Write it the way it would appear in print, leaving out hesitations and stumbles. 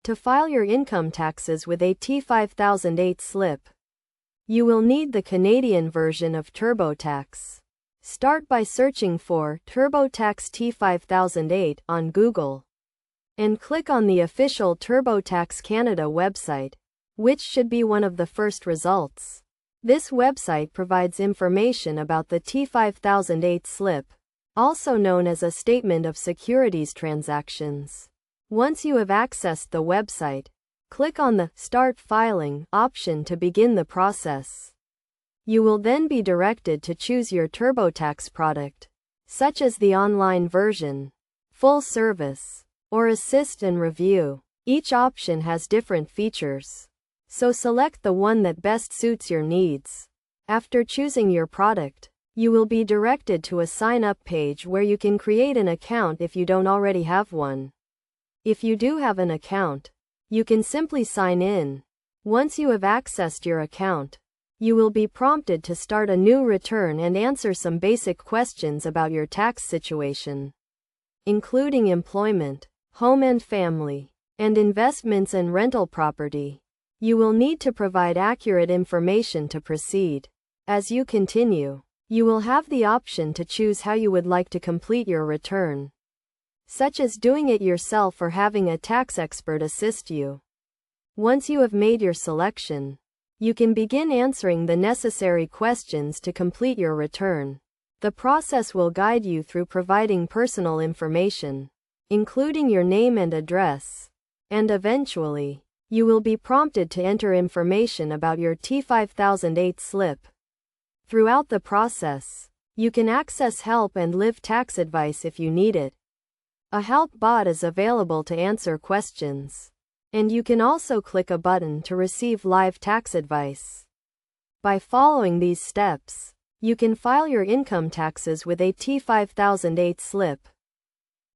To file your income taxes with a T5008 slip, you will need the Canadian version of TurboTax. Start by searching for TurboTax T5008 on Google and click on the official TurboTax Canada website, which should be one of the first results. This website provides information about the T5008 slip, also known as a statement of securities transactions. Once you have accessed the website, click on the Start Filing option to begin the process. You will then be directed to choose your TurboTax product, such as the online version, full service, or assist and review. Each option has different features, so select the one that best suits your needs. After choosing your product, you will be directed to a sign-up page where you can create an account if you don't already have one. If you do have an account, you can simply sign in. Once you have accessed your account, you will be prompted to start a new return and answer some basic questions about your tax situation, including employment, home and family, and investments and rental property. You will need to provide accurate information to proceed. As you continue, you will have the option to choose how you would like to complete your return, such as doing it yourself or having a tax expert assist you. Once you have made your selection, you can begin answering the necessary questions to complete your return. The process will guide you through providing personal information, including your name and address, and eventually, you will be prompted to enter information about your T5008 slip. Throughout the process, you can access help and live tax advice if you need it. A help bot is available to answer questions, and you can also click a button to receive live tax advice. By following these steps, you can file your income taxes with a T5008 slip.